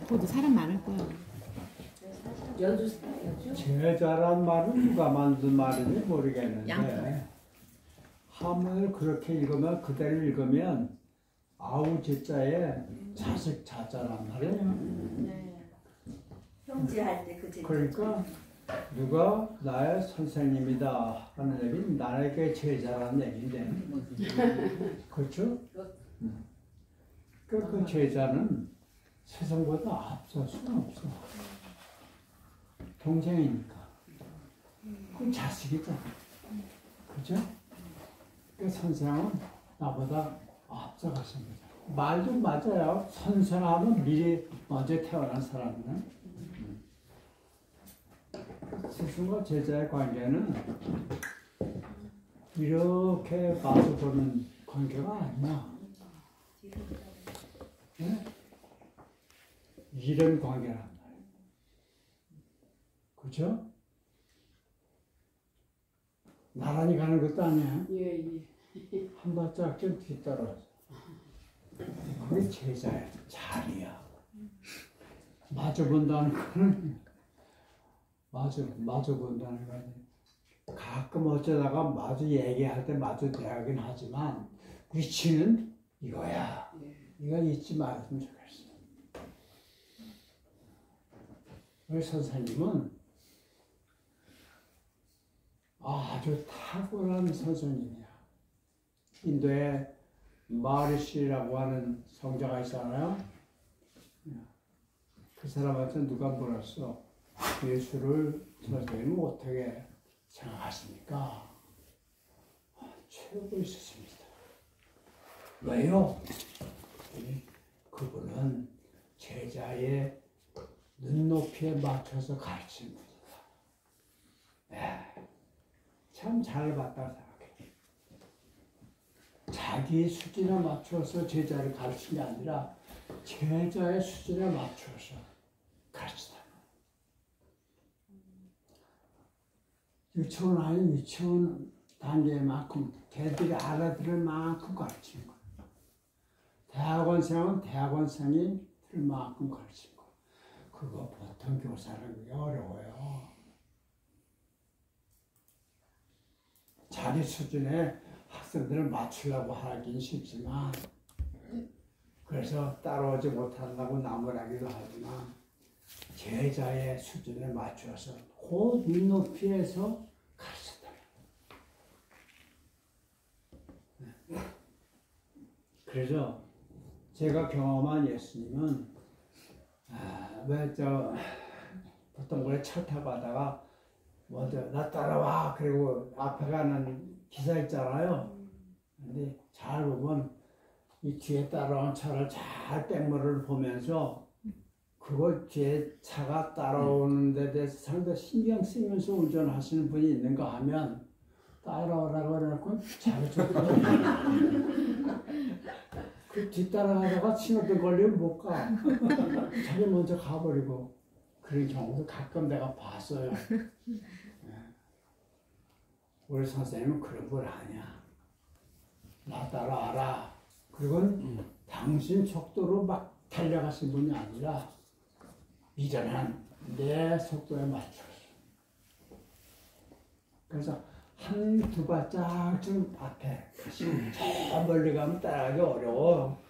거기도 사람 많을 거야. 여주. 제자란 말은 누가 만든 말인지 모르겠는데 양파. 한문을 그렇게 읽으면 그대로 읽으면 아우 제자에 자식 자자란 말이에요. 네. 형제할 때 그 제자. 그러니까 누가 나의 선생님이다 하는 얘기는 나에게 제자라는 얘기인데 그렇죠? 그 제자는 세상보다 앞설 수는 없어. 동생이니까. 그 자식이죠. 그죠? 그 선생은 나보다 앞서갔습니다. 말도 맞아요. 선생하면 미리 먼저 태어난 사람은. 스승과 제자의 관계는 이렇게 마주보는 관계가 아니야. 네? 이런 관계란 말이에요. 그죠? 나란히 가는 것도 아니야. 예. 한 발짝 좀 뒤떨어져. 그게 제자의 자리야. 마주본다는 거는 마주본다는 거는 가끔 어쩌다가 마주 얘기할 때 마주 대하긴 하지만 위치는 이거야. 이거 잊지 말았으면 좋겠어. 우리 선생님은 아주 탁월한 선생님이야. 인도에 마리시라고 하는 성자가 있잖아요. 그 사람한테 누가 물었어. 예수를 선생님은 어떻게 생각하십니까? 최고의 스승입니다. 왜요? 그분은 제자의 눈높이에 맞춰서 가르치는 분이다. 네, 참 잘 봤다 생각해. 자기 수준에 맞춰서 제자를 가르치는 게 아니라 제자의 수준에 맞춰서 가르치다. 유치원 아닌 유치원 단계만큼 걔들이 알아들을 만큼 가르치는 거예요. 대학원생은 대학원생이 들을 만큼 가르치는 거예요. 그거 보통 교사는 어려워요. 자기 수준에 학생들을 맞추려고 하긴 쉽지만 그래서 따라오지 못한다고 나무라기도 하지만 제자의 수준에 맞춰서 그 눈높이에서 가르쳤다. 그래서 제가 경험한 예수님은 보통 우리 차 타고 가다가 먼저 나 따라와 그리고 앞에 가는 기사 있잖아요. 근데 잘 보면 이 뒤에 따라온 차를 잘 백미러를 보면서 그거 뒤에 차가 따라오는 데 대해서 상당히 신경 쓰면서 운전하시는 분이 있는가 하면 따라오라고 해놓고 차를 줬거든요. 그 뒤따라가다가 신호등 걸리면 못 가. 자기 먼저 가버리고 그런 경우도 가끔 내가 봤어요. 우리 선생님은 그런 분 아니야. 나 따라와라. 그리고 당신 속도로 막 달려가신 분이 아니라 이전한 내 속도에 맞춰서. 그래서 한두 발짝 좀 앞에 저 멀리 가면 따라가기 어려워.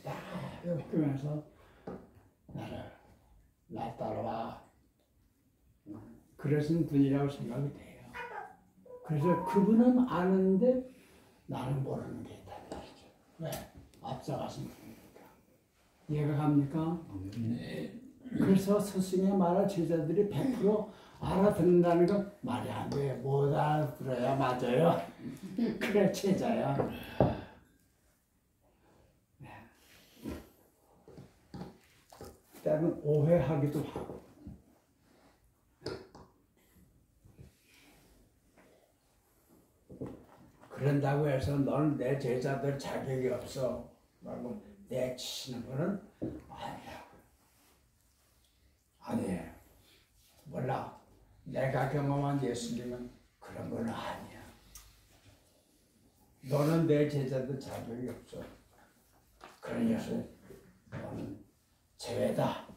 딱 엮으면서 나 따라와. 그러신 분이라고 생각이 돼요. 그래서 그분은 아는데 나는 모르는 게 있단 말이죠. 왜? 앞서가신 분이니까. 이해가 갑니까? 네. 그래서 스승의 말을 제자들이 100% 알아듣는다는 건 말이 안 돼. 못 알아들어야 맞아요. 그래 제자야. 때로는 오해하기도 하고. 그런다고 해서 너는 내 제자들 자격이 없어 라고 내치시는 거는 아니야. 아니에요. 몰라. 내가 경험한 예수님은 그런 건 아니야. 너는 내 제자들 자격이 없어. 그러니까 너는 제외다.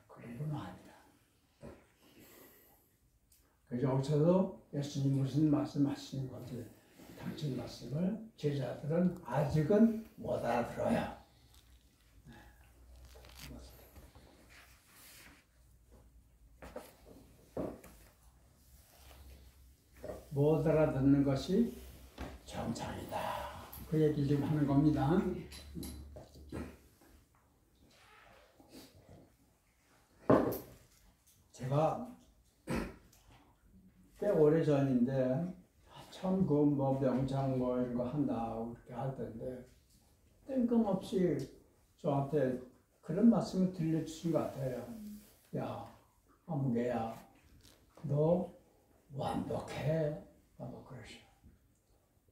그런 건 아니야. 그래서 여기서도 예수님 무슨 말씀하시는 건지 당신 말씀을 제자들은 아직은 못 알아들어요. 못 알아듣는 것이 정상이다. 그 얘기를 좀 하는 겁니다. 제가 꽤 오래 전인데 처음 그 뭐 명상 뭐 이런 거 한다고 그렇게 하던데 뜬금없이 저한테 그런 말씀을 들려주신 것 같아요. 야, 아무개야, 너 완벽해. 뭐 그러셔.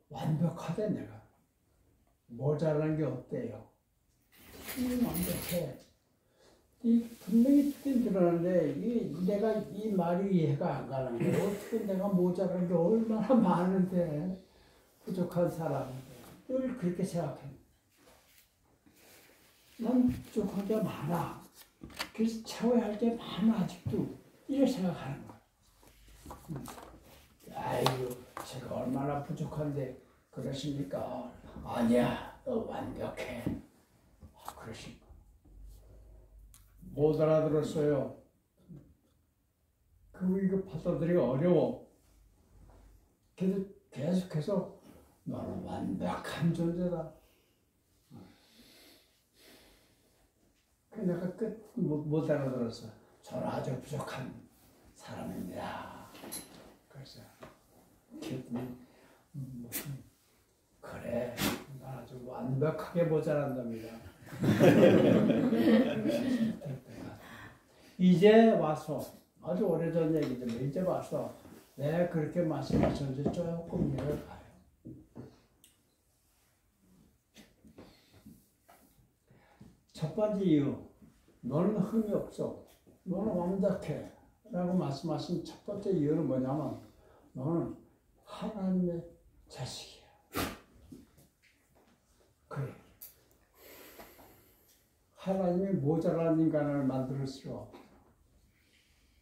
완벽하대 내가. 모자란 게 없대요. 완벽해. 이 분명히 듣긴 들었는데 내가 이 말이 이해가 안 가는 거예요. 어떻게 내가 모자란 게 얼마나 많은데 부족한 사람인데 늘 그렇게 생각해. 난 부족한 게 많아. 그래서 채워야 할 게 많아 아직도. 이렇게 생각하는 거야. 아이고 제가 얼마나 부족한데 그러십니까? 아니야 너 완벽해. 그러십니까? 못 알아들었어요. 이거 받아들이기 어려워. 그래서 계속해서 너는 완벽한 존재다. 내가 못 알아들었어. 저는 아주 부족한 사람입니다. 그래서 그래, 나 아주 완벽하게 모자란답니다. 이제 와서 아주 오래전 얘기지만 이제 와서 왜 그렇게 말씀하셨는지 조금 이해를 가요. 첫 번째 이유, 너는 흠이 없어. 너는 완벽해. 라고 말씀하신 첫 번째 이유는 뭐냐면 너는 하나님의 자식이야. 그래. 하나님이 모자란 인간을 만들 수가 없어.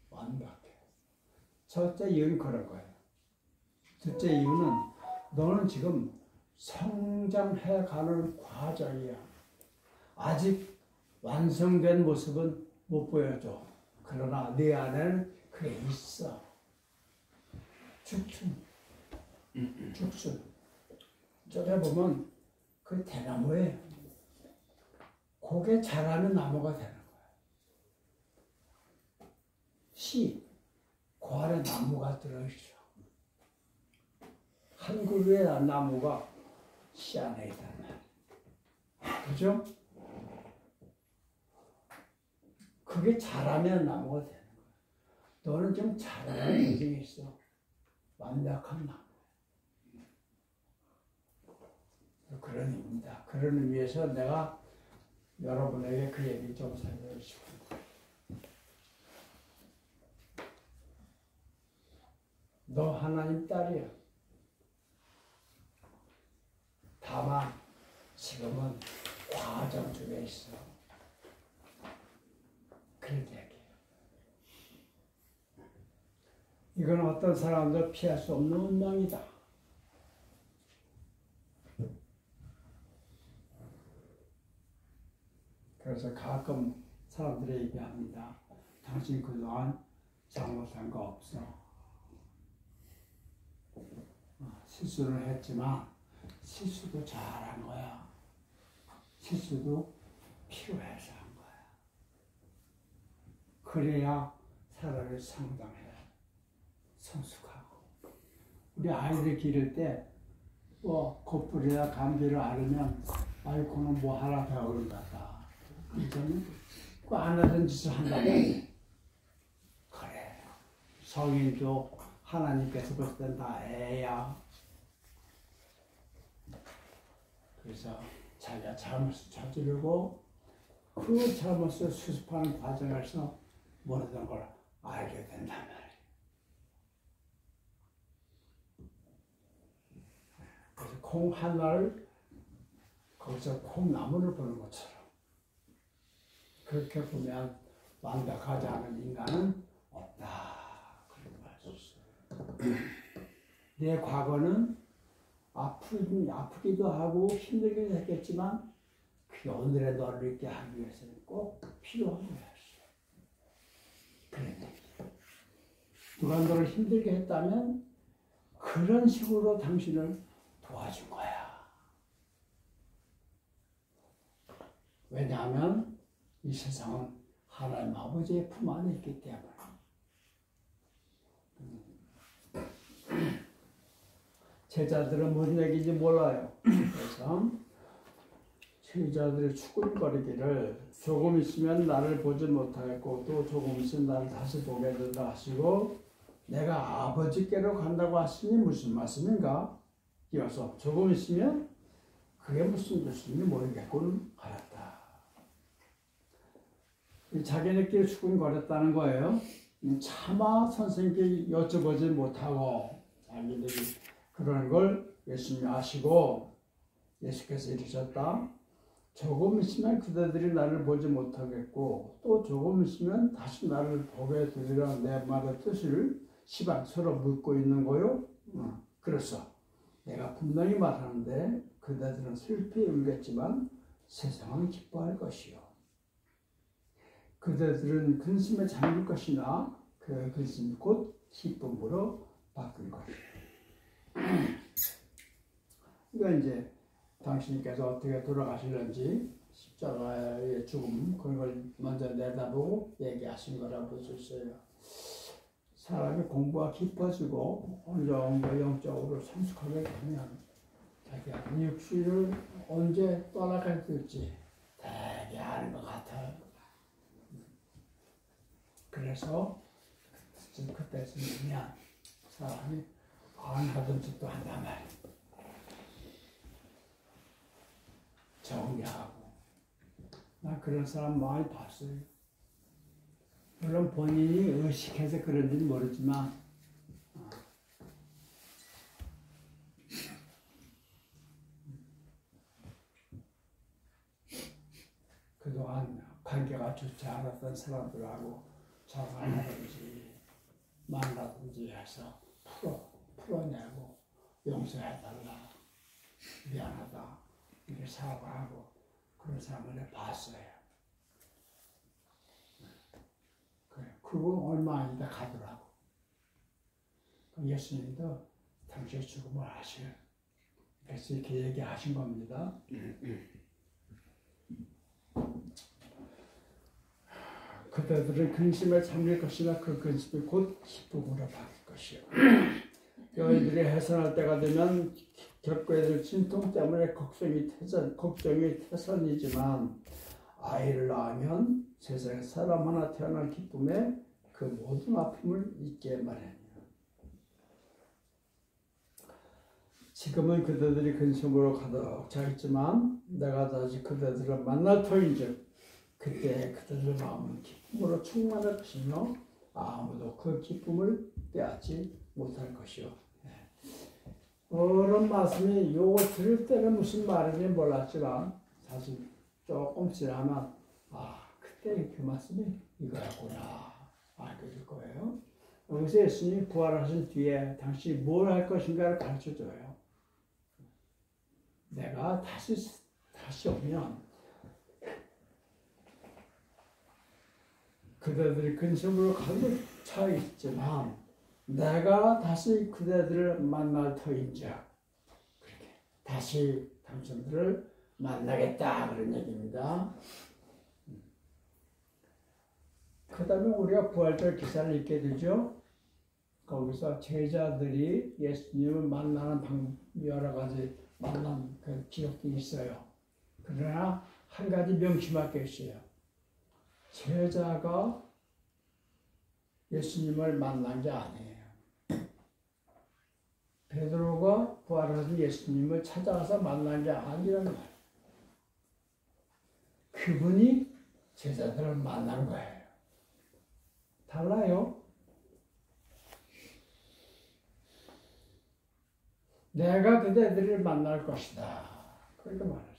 완벽해. 첫째 이유는 그런 거예요. 둘째 이유는 너는 지금 성장해가는 과정이야. 아직 완성된 모습은 못 보여줘. 그러나 네 안에는 그게 있어. 죽순. 저래 보면 그 대나무에 고개 자라는 나무가 되는 거야. 씨, 그 안에 나무가 들어있어. 한 그루의 나무가 씨 안에 있단 말이야. 그죠? 그게 자라면 나무가 되는 거야. 너는 좀 자라는 과정이 있어. 완벽한 나무. 그런 의미입니다. 그런 의미에서 내가 여러분에게 그 얘기 좀 설명해 주고. 너 하나님 딸이야. 다만 지금은 과정 중에 있어. 그런 얘기예요. 이건 어떤 사람도 피할 수 없는 운명이다. 그래서 가끔 사람들이 얘기합니다. 당신 그동안 잘못한 거 없어. 실수를 했지만 실수도 잘한 거야. 실수도 필요해서 한 거야. 그래야 사람을 상당해. 성숙하고. 우리 아이들 기를 때 콧불이나 감기를 앓으면 아이고는 뭐 하나 배우는 것 같다. 이제는 그 안 하던 짓을 한다고. 그래. 성인도 하나님께서 볼 땐 다 애야. 그래서 자기가 잘못을 저지르고 그 잘못을 수습하는 과정에서 모르던 걸 알게 된단 말이에요. 그래서 콩 하나를 거기서 콩나무를 보는 것처럼 그렇게 보면 완벽하지 않은 인간은 없다. 그런 말씀. 내 과거는 아프기도 하고 힘들기도 했겠지만 그게 오늘의 너를 있게 하기 위해서는 꼭 필요한 거였어. 그랬네. 누가 너를 힘들게 했다면 그런 식으로 당신을 도와준 거야. 왜냐하면 이 세상은 하나님 아버지의 품 안에 있기 때문에. 제자들은 무슨 얘기인지 몰라요. 그래서 제자들이 추근거리기를 조금 있으면 나를 보지 못하겠고 또 조금 있으면 나를 다시 보게 된다 하시고 내가 아버지께로 간다고 하시니 무슨 말씀인가? 이어서 조금 있으면 그게 무슨 뜻인지 모르겠군 알았다. 자기네끼리 추근거렸다는 거예요. 차마 선생님께 여쭤보지 못하고 자기들이 그런 걸 예수님이 아시고 예수께서 이르셨다. 조금 있으면 그대들이 나를 보지 못하겠고 또 조금 있으면 다시 나를 보게 되리라 내 말의 뜻을 시방 서로 묻고 있는 거요. 그래서 내가 분명히 말하는데 그대들은 슬피 울겠지만 세상은 기뻐할 것이요. 그대들은 근심에 잠길 것이나 그 근심이 곧 기쁨으로 바뀔 것이요. 이거 이제 당신께서 어떻게 돌아가실는지 십자가의 죽음 그걸 먼저 내다보고 얘기하신 거라고 볼 수 있어요. 사람이 공부가 깊어지고 어느 정도 영적으로 성숙하게 되면 자기가 육신을 언제 떠나갈 될지 되게 아는 것 같아요. 그래서 그때쯤 되면 사람이 안 하던 짓도 한단 말이에요. 정리하고. 나 그런 사람 많이 봤어요. 물론 본인이 의식해서 그런지는 모르지만 그동안 관계가 좋지 않았던 사람들하고 전화하든지 만나든지 해서 풀어내고 용서해달라 미안하다 이렇게 사과하고 그런 사람을 봤어요. 그거 얼마 안 있다 가더라고. 예수님도 당신의 죽음을 아셔요. 그래서 이렇게 얘기하신 겁니다. 그대들은 근심에 잠길 것이나 그 근심이 곧 기쁨으로 바뀔 것이요. 너희들이 해산할 때가 되면 겪어야 될 진통 때문에 걱정이 태산이지만 아이를 낳으면 세상에 사람 하나 태어날 기쁨에 그 모든 아픔을 잊게 마련이요. 지금은 그대들이 근심으로 가득 차 있지만 내가 다시 그대들을 만날 터인즉 그때 그들의 마음은 기쁨으로 충만할 것이며 아무도 그 기쁨을 빼앗지 못할 것이요. 그런 말씀이 요거 들을 때는 무슨 말인지 몰랐지만 사실 조금 지나면 그때 그 말씀이 이거였구나 알게 될 거예요. 여기서 예수님이 부활하신 뒤에 당신이 뭘 할 것인가를 가르쳐줘요. 내가 다시 오면 그대들이 근심으로 가득 차 있지만 내가 다시 그대들을 만날 터인즉 그렇게 다시 당신들을 만나겠다 그런 얘기입니다. 그 다음에 우리가 부활절 기사를 읽게 되죠. 거기서 제자들이 예수님을 만나는 여러 가지 만난 그 기억이 있어요. 그러나 한 가지 명심할 게 있어요. 제자가 예수님을 만난 게 아니에요. 베드로가 부활하신 예수님을 찾아가서 만난 게 아니라는 거예요. 그분이 제자들을 만난 거예요. 달라요. 내가 그대들을 만날 것이다. 그렇게 말했어요.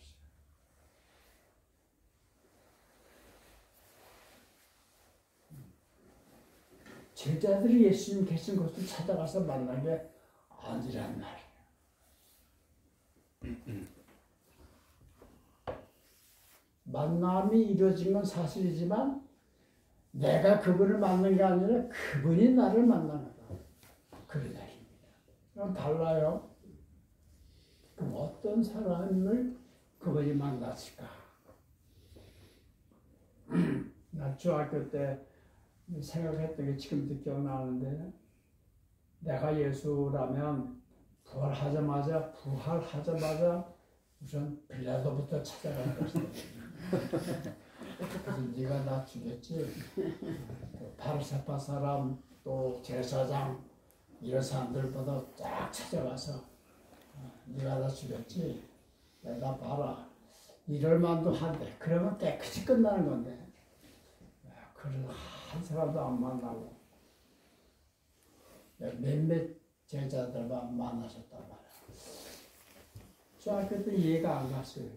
제자들이 예수님 계신 곳을 찾아가서 만난 게 아니란 말이에요. 만남이 이루어진 건 사실이지만 내가 그분을 만난 게 아니라 그분이 나를 만나는 거. 그런 얘기입니다. 그럼 달라요. 그럼 어떤 사람을 그분이 만났을까? 나 중학교 때 생각했던 게 지금도 기억나는데, 내가 예수라면 부활하자마자 우선 빌라도부터 찾아갈 것이다. 그래서 네가 나 죽였지. 바르사파 사람 또 제사장 이런 사람들보다 쫙 찾아가서 네가 나 죽였지. 나 봐라. 이럴 만도 한데 그러면 깨끗이 끝나는 건데 그런 한 사람도 안 만나고 몇몇 제자들만 만나셨단 말이야. 중학교 때 이해가 안 갔어요.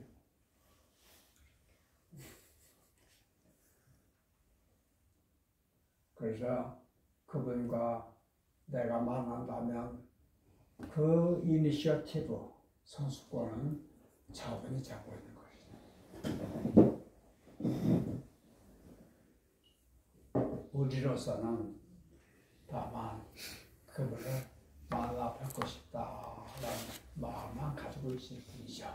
그래서 그분과 내가 만난다면 그 이니셔티브 선수권은 자본이 잡고 있는 것이다. 우리로서는 다만 그분을 만나 뵙고 싶다라는 마음만 가지고 있을 뿐이죠.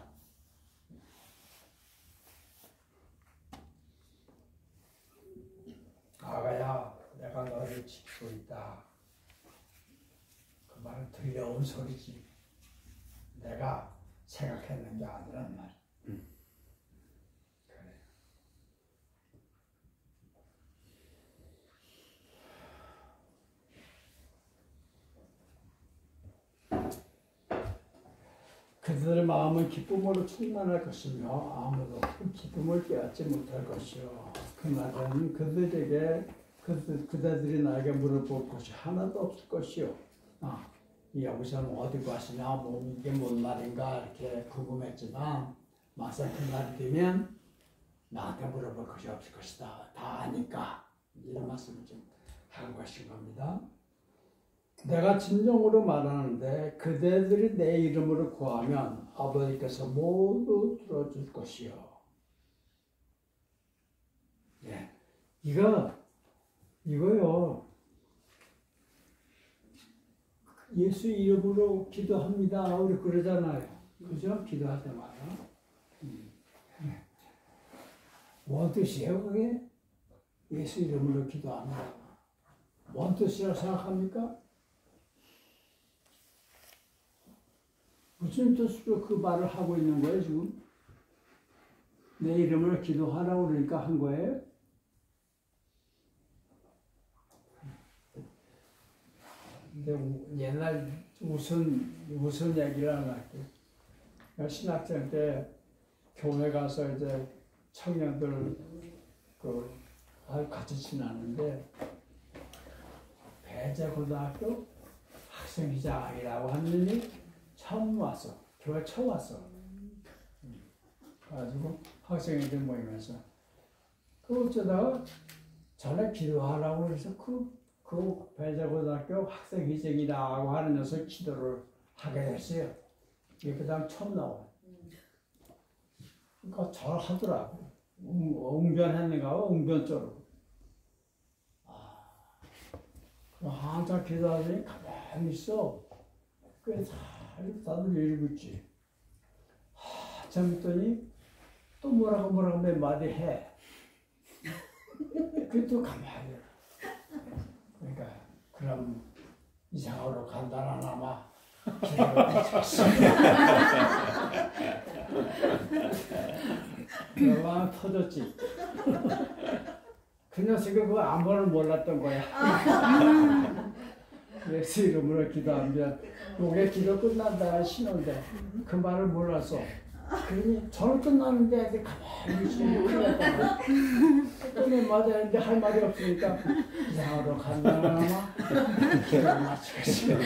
아가야, 내가 너를 지키고 있다. 그 말은 들려온 소리지. 내가 생각했는 게 아니란 말이야. 그래. 그들의 마음은 기쁨으로 충만할 것이며 아무도 그 기쁨을 깨닫지 못할 것이요. 그날은 그들이 나에게 물어볼 것이 하나도 없을 것이요. 여기서는 어디 가시냐, 뭐 이게 뭔 말인가 이렇게 궁금했지만 막상 그날이 되면 나한테 물어볼 것이 없을 것이다. 다 아니까 이런 말씀을 좀 한 것인 겁니다. 내가 진정으로 말하는데 그대들이 내 이름으로 구하면 아버지께서 모두 들어줄 것이요. 예, 이거요. 예수 이름으로 기도합니다. 우리 그러잖아요. 그죠? 기도할 때마다. 뭔 뜻이에요, 그게? 예수 이름으로 기도합니다. 뭔 뜻이라고 생각합니까? 무슨 뜻으로 그 말을 하고 있는 거예요, 지금? 내 이름으로 기도하라고 그러니까 한 거예요? 근데 옛날 무슨 얘기를 하나 할게요. 신학생 때 교회 가서 이제 청년들 같이 지나는데 배재고등학교 학생회장이라고 하는 놈이 처음 왔어. 교회 처음 왔어. 그래가지고 학생회들 모이면서 어쩌다가 전에 기도하라고 해서 그 배재고등학교 학생회장이라고 하는 녀석 기도를 하게 됐어요. 그 다음 처음 나와. 그러니까 잘 하더라고. 웅변했는가 봐, 웅변 쪽으로. 그럼 한참 기도하더니 가만히 있어. 다들 읽고 있지. 한참 있더니 또 뭐라고 몇 마디 해. 그게 또 가만히. 그러니까 그럼 이상으로 간단하나마 그만 터졌지. 그 녀석이 그 아무를 몰랐던 거야. 예수 이름으로 기도하면 요게 기도 끝난다는 신호인데 그 말을 몰랐어. 그러니 저는 끝나는데 가만히 있으면 큰일 났다. 그래 맞아. 근데 할 말이 없으니까 이상으로 간다나마 기도를 마치겠어요.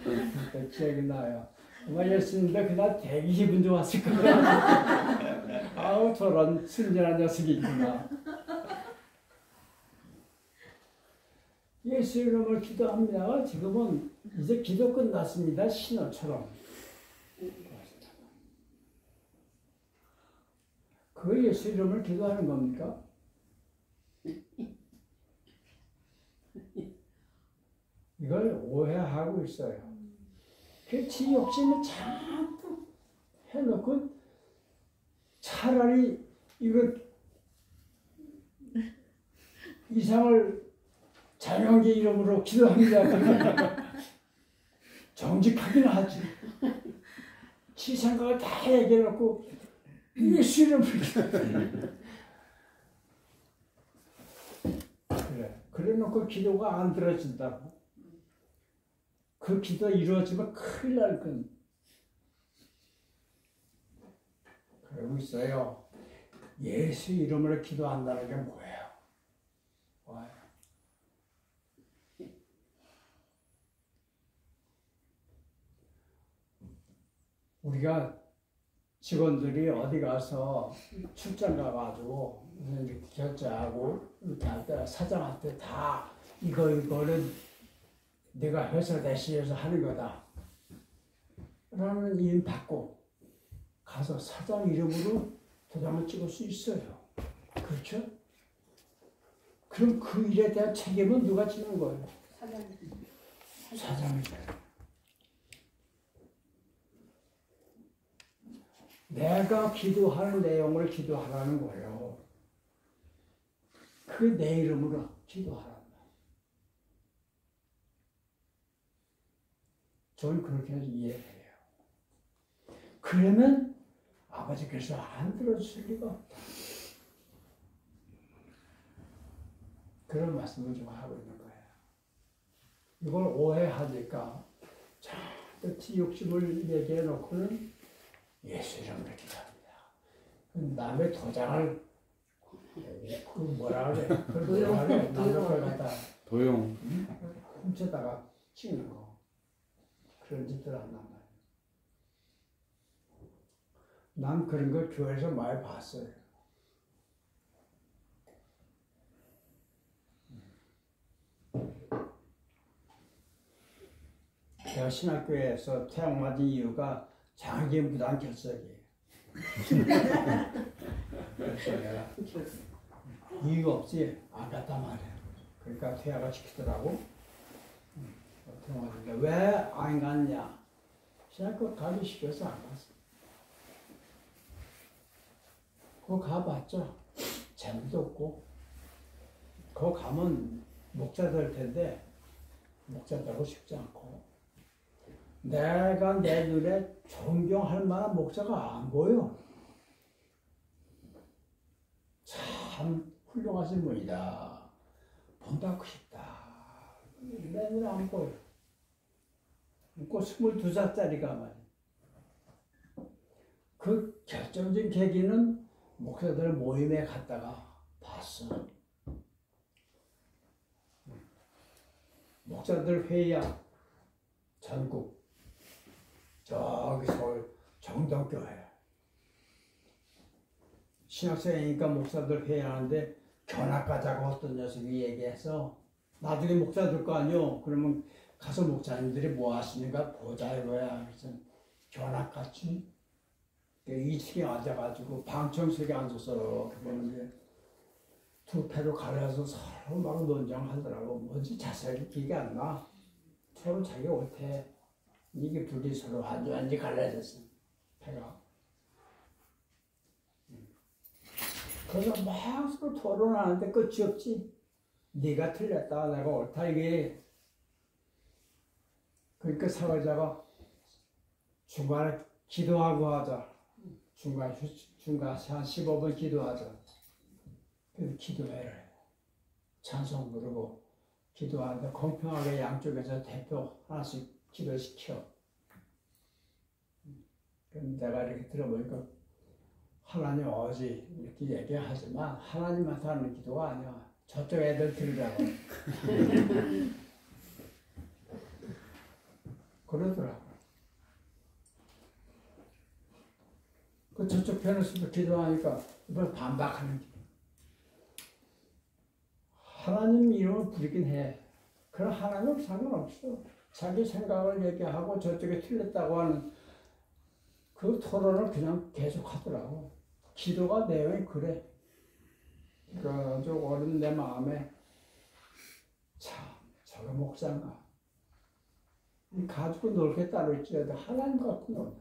그때 기억이 나요. 정말 예수님도 그날 되게 기분 좋았을 거야. 아우 저런 순진한 녀석이 있구나. 예수 이름을 기도합니다. 지금은 이제 기도 끝났습니다. 신호처럼. 그 예수 이름을 기도하는 겁니까? 이걸 오해하고 있어요. 그 지 욕심을 잔뜩 해놓고 차라리 이거 이상을 자명계 이름으로 기도합니다. 정직하긴 하지. 지 생각을 다 얘기해놓고 예수 이름으로 그래. 그래놓고 기도가 안 들어진다고. 그 기도 이루어지면 큰일 날 건. 그러고 있어요. 예수 이름으로 기도한다는 게 뭐예요? 와요. 우리가 직원들이 어디 가서 출장 가가지고 이렇게 결제하고 이렇게 할 때 사장한테 다 이거는 내가 회사 대신해서 하는 거다 라는 임 받고 가서 사장 이름으로 도장을 찍을 수 있어요. 그렇죠? 그럼 그 일에 대한 책임은 누가 지는 거예요? 사장이. 내가 기도하는 내용을 기도하라는 거예요. 그 내 이름으로 기도하라. 저는 그렇게 이해해요. 그러면 아버지께서 안 들어주실 리가 없다. 그런 말씀을 좀 하고 있는 거예요. 이걸 오해하니까 잔뜩 지 욕심을 얘기해 놓고는 예수 이름으로 기도합니다. 남의 도장을 그 뭐라 그래? 그걸 뭐라 그래? 남의 걸 갖다 도용 훔쳐다가 찍는 거. 그런 짓들 한단 말이에요. 난 그런 걸 교회에서 많이 봤어요. 제가 신학교에서 태양 맞은 이유가 장기 무단 결석이에요. 그래서 내가 이유 없이 안 갔단 말이에요. 그러니까 태양을 시키더라고. 왜 안 갔냐? 신학교 가기 싫어서 안 갔어. 그거 가봤죠. 재미도 없고. 그거 가면 목자 될 텐데 목자 되고 싶지 않고. 내가 내 눈에 존경할 만한 목자가 안 보여. 참 훌륭하신 분이다. 본다고 싶다. 내 눈에 안 보여. 그 22살짜리가 말이야. 그 결정적인 계기는 목사들 모임에 갔다가 봤어. 목사들 회의야. 전국. 저기 서울 정덕교회. 신학생이니까 목사들 회의하는데 견학가자고 어떤 녀석이 얘기해서 나중에 목사 될 거 아니요. 그러면 가서 목사님들이 뭐 하시는가 보자 이거야. 그래서 견학같이 2층에 앉아가지고 방청석에 앉아서 보는데 두 패로 갈라서 서로 막 논쟁하더라고. 뭔지 자세히 기억이 안 나. 서로 자기 옳대. 이게 둘이 서로 완전히 갈라졌어. 패가. 그래서 막 서로 토론하는데 끝이 없지. 네가 틀렸다, 내가 옳다 이게. 그러니까 사회자가 중간에 기도하고 하자. 중간 한 15분 기도하자. 그래서 기도해라. 찬송 부르고 기도하는데 공평하게 양쪽에서 대표 하나씩 기도시켜. 그럼 내가 이렇게 들어보니까 하나님 어지 이렇게 얘기하지만 하나님한테 하는 기도가 아니야. 저쪽 애들 들으라고. 그러더라고. 그 저쪽 편에서도 기도하니까 이걸 반박하는 기도. 하나님 이름을 부르긴 해. 그럼 하나는 상관없어. 자기 생각을 얘기하고 저쪽에 틀렸다고 하는 그 토론을 그냥 계속 하더라고. 기도가 내용이 그래. 그래가지고 어린 내 마음에 참 저거 목사인가. 가지고 놀 게 따로 있지라도 하나님 갖고 논다.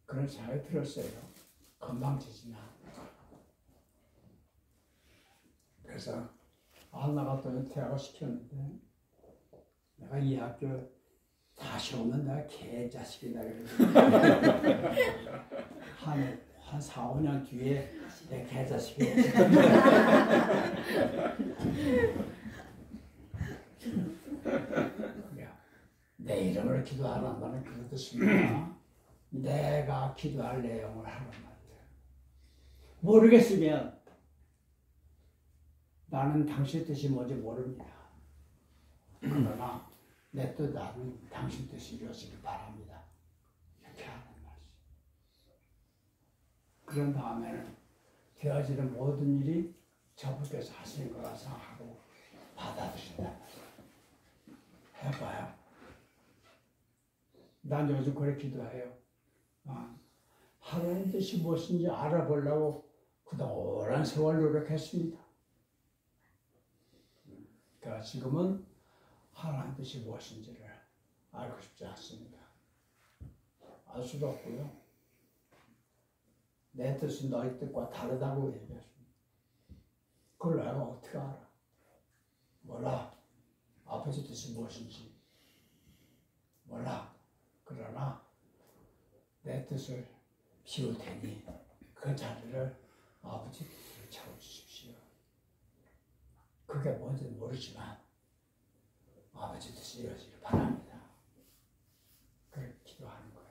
그런 생각이 들었어요. 건방지지나. 그래서 나가 또 은퇴하고 시켰는데 내가 이 학교 다시 오면 내가 개자식이다 그러고 한 4, 5년 뒤에 내 개자식이 내 이름으로 기도하란다는 그런 뜻입니다. 내가 기도할 내용을 하는 말이에요. 모르겠으면 나는 당신 뜻이 뭔지 모릅니다. 그러나 내 뜻 나는 당신 뜻이 이루어지길 바랍니다. 이렇게 하는 말이죠. 그런 다음에는 되어지는 모든 일이 저분께서 하시는 거라 생각하고 받아들인다. 해봐요. 난 요즘 그렇게 기도해요. 하나님 뜻이 무엇인지 알아보려고 그동안 오랜 세월 노력했습니다. 그러니까 지금은 하나님 뜻이 무엇인지를 알고 싶지 않습니다. 알 수도 없고요. 내 뜻은 너희 뜻과 다르다고 얘기했습니다. 그걸 내가 어떻게 알아? 몰라. 아버지 뜻이 무엇인지 몰라. 그러나 내 뜻을 비울 테니 그 자리를 아버지 뜻으로 채워주십시오. 그게 뭔지는 모르지만 아버지 뜻이 이루어지길 바랍니다. 그렇게 기도하는 거예요.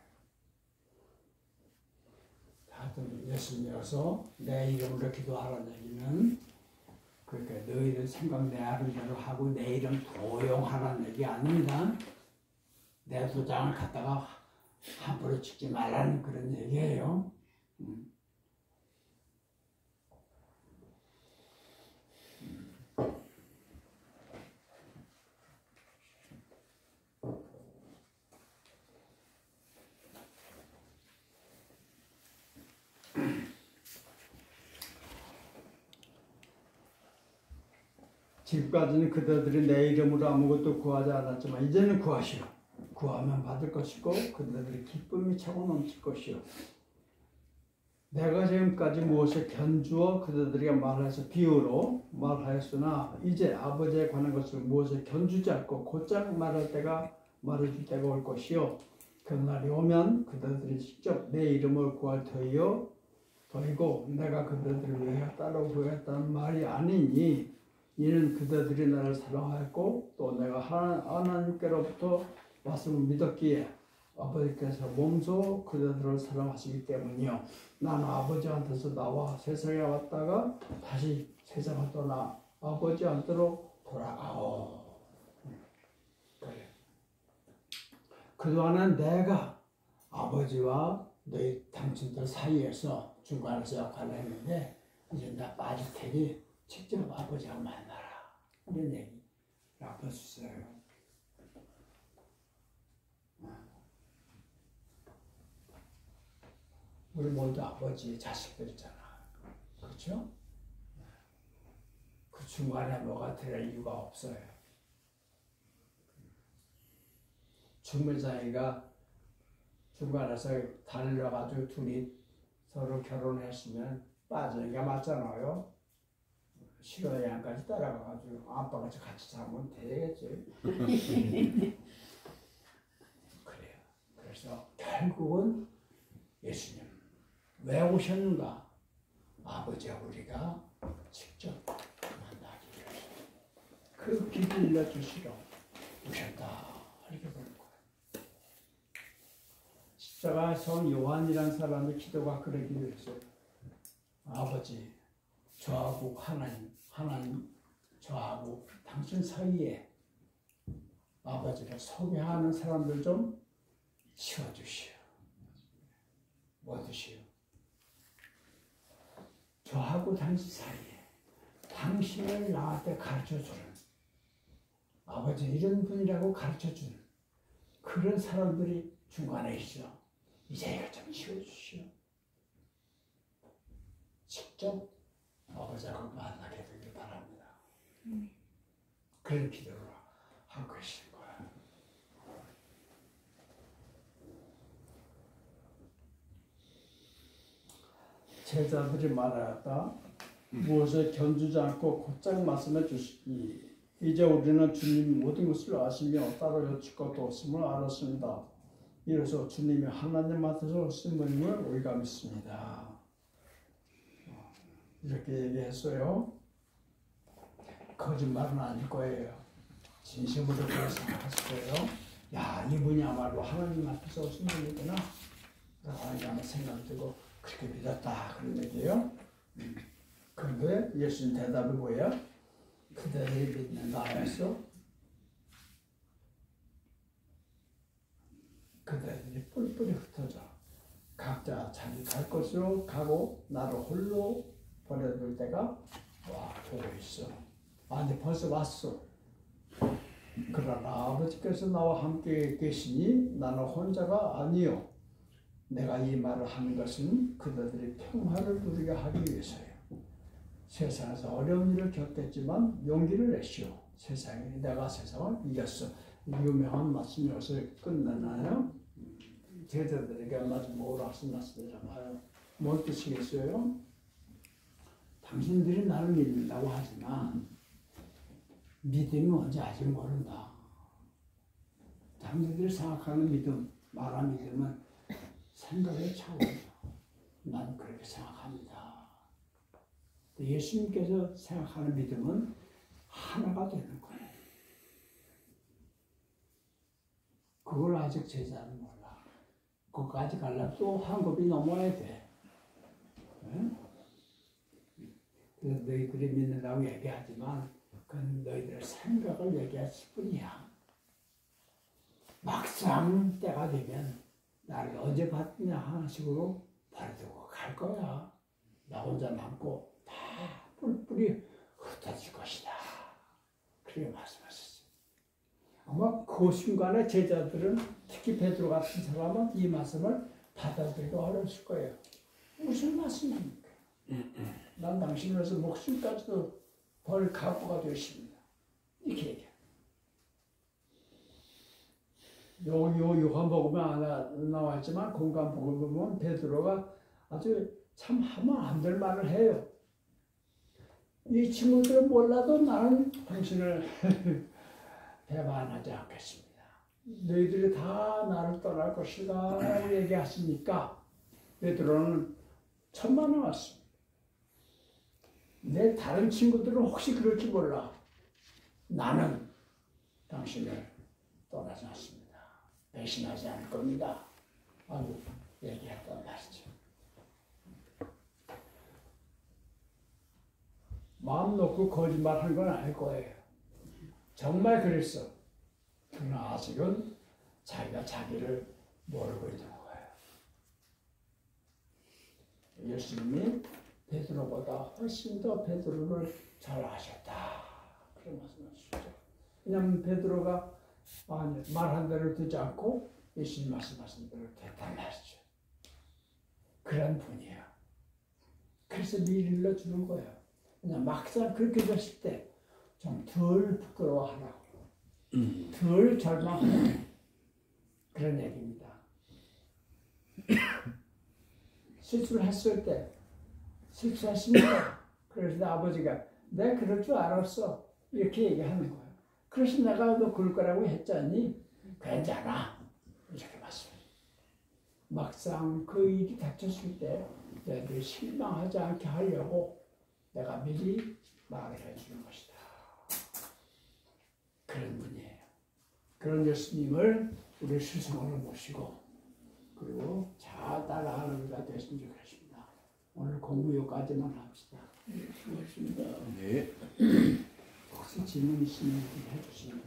하여튼 예수님이어서 내 이름으로 기도하라는 얘기는 그러니까 너희들 생각 내 아름대로 하고 내 이름 도용하라는 얘기 아닙니다. 내 도장을 갖다가 함부로 찍지 말라는 그런 얘기예요. 지금까지는 그들이 내 이름으로 아무것도 구하지 않았지만 이제는 구하시오. 구하면 받을 것이고 그들의 기쁨이 차고 넘칠 것이요. 내가 지금까지 무엇을 견주어 그들에게 말해서 비유로 말하였으나 이제 아버지에 관한 것을 무엇을 견주지 않고 곧장 말할 때가 말해줄 때가 올 것이요. 그날이 오면 그들이 직접 내 이름을 구할 터이고 내가 그들을 위하여 따로 구했다는 말이 아니니 이는 그들이 나를 사랑하였고 또 내가 하나님께로부터 말씀을 믿었기에 아버지께서 몸소 그들을 사랑하시기 때문이요. 나는 아버지한테서 나와 세상에 왔다가 다시 세상을 떠나 아버지한테로 돌아가오. 그래. 그동안은 내가 아버지와 너희 당신들 사이에서 중간에서 역할을 했는데 이제 나 빠질 테니 직접 아버지하고 만나라. 이런 얘기 라고 했어요. 우리 모두 아버지의 자식들이잖아. 그렇죠? 그 중간에 뭐가 될 이유가 없어요. 죽는 사이가 중간에서 달려가지고 둘이 서로 결혼했으면 빠지는 게 맞잖아요. 시로양까지 따라가가지고 아빠가 같이 살면 되겠지. 그래요. 그래서 결국은 예수님 왜 오셨는가? 아버지와 우리가 직접 만나기 위해서 그 길을 일러주시러 오셨다. 이렇게 보는 거예요. 십자가 성 요한이라는 사람의 기도가 그러기도 했어요. 아버지, 저하고 하나님 저하고 당신 사이에 아버지를 소개하는 사람들 좀 치워주시오. 뭐드시오? 저하고 당신 사이에 당신을 나한테 가르쳐주는 아버지 이런 분이라고 가르쳐준 그런 사람들이 중간에 있어. 이제 이걸 좀 치워주시오. 직접 아버지하고 만나게 되길 바랍니다. 그런 기도를 하고 계시는 거야. 제자들이 말하였다. 무엇에 견주지 않고 곧장 말씀해 주시니 이제 우리는 주님 모든 것을 아시며 따로 여츟 것도 없음을 알았습니다. 이로써 주님이 하나님한테서 오신 분임을 우리가 믿습니다. 이렇게 얘기했어요. 거짓말은 아닐 거예요. 진심으로 그렇게 생각했을 거예요. 야, 이분이야말로 하나님한테서 오신 분이구나 라고 아마 생각이 들고 그렇게 믿었다 그런 얘기예요. 그런데 예수님 대답이 뭐예요? 그대를 믿는 나였어? 그대들이 뿔뿔이 흩어져 각자 자기 갈 곳으로 가고 나를 홀로 버려둘 때가 와 보고 있어. 아니 벌써 왔어. 그러나 아버지께서 나와 함께 계시니 나는 혼자가 아니요. 내가 이 말을 하는 것은 그들이 평화를 누리게 하기 위해서요. 세상에서 어려운 일을 겪겠지만 용기를 내시오. 내가 세상을 이겼어. 유명한 말씀이 여기서 끝나나요? 제자들에게 맞은 모라스 말씀이잖아요. 뭔 뜻이겠어요? 당신들이 나를 믿는다고 하지만 믿음이 뭔지 아직 모른다. 당신들이 생각하는 믿음, 말한 믿음은 생각의 차원이다. 난 그렇게 생각합니다. 예수님께서 생각하는 믿음은 하나가 되는 거예요. 그걸 아직 제자는 몰라. 그거까지 가려면 또 한 급이 넘어야 돼. 네? 그래서 너희들이 믿는다고 얘기하지만 그건 너희들의 생각을 얘기했을 뿐이야. 막상 때가 되면 나를 언제 받느냐 하는 식으로 버려두고 갈 거야. 나 혼자 남고 다 뿔뿔이 흩어질 것이다. 그렇게 말씀하셨어요. 아마 그 순간에 제자들은 특히 베드로 같은 사람은 이 말씀을 받아들이기 어려웠을 거예요. 무슨 말씀입니까? 난 당신을 위해서 목숨까지도 벌 각오가 되었습니다. 이렇게 얘기해요. 요한복음에 안 나와있지만 공간복음 보면 베드로가 아주 참 하면 안 될 말을 해요. 이 친구들은 몰라도 나는 당신을 배반하지 않겠습니다. 너희들이 다 나를 떠날 것이다 라고 얘기하시니까 베드로는 천만 원 왔습니다. 내 다른 친구들은 혹시 그럴지 몰라. 나는 당신을 떠나지 않습니다. 배신하지 않을 겁니다. 라고 얘기했단 말이죠. 마음 놓고 거짓말한 건 아닐 거예요. 정말 그랬어. 그러나 아직은 자기가 자기를 모르고 있는 거예요. 예수님이 베드로보다 훨씬 더 베드로를 잘 아셨다. 그런 말씀하시죠. 왜냐하면 베드로가 말한 대로 듣지 않고 예수님 말씀하신 대로 됐단 말이죠. 그런 분이에요. 그래서 미리 일러주는 거예요. 그냥 막상 그렇게 됐을 때 좀 덜 부끄러워하라고, 덜 절망하라고 그런 얘기입니다. 실수를 했을 때 실수했습니다. 그래서 아버지가 내가 그럴 줄 알았어 이렇게 얘기하는 거예요. 그래서 내가 너 그럴 거라고 했잖니 괜찮아 이렇게 말씀해요. 막상 그 일이 닥쳤을 때 너희들이 실망하지 않게 하려고 내가 미리 말을 해주는 것이다. 그런 분이에요. 그런 예수님을 우리 스승으로 모시고 그리고 잘 따라가는 우리가 됐으면 좋겠습니다. 오늘 공부 여기까지만 합시다. 수고하셨습니다. 네. 혹시 질문 있으면 해주시면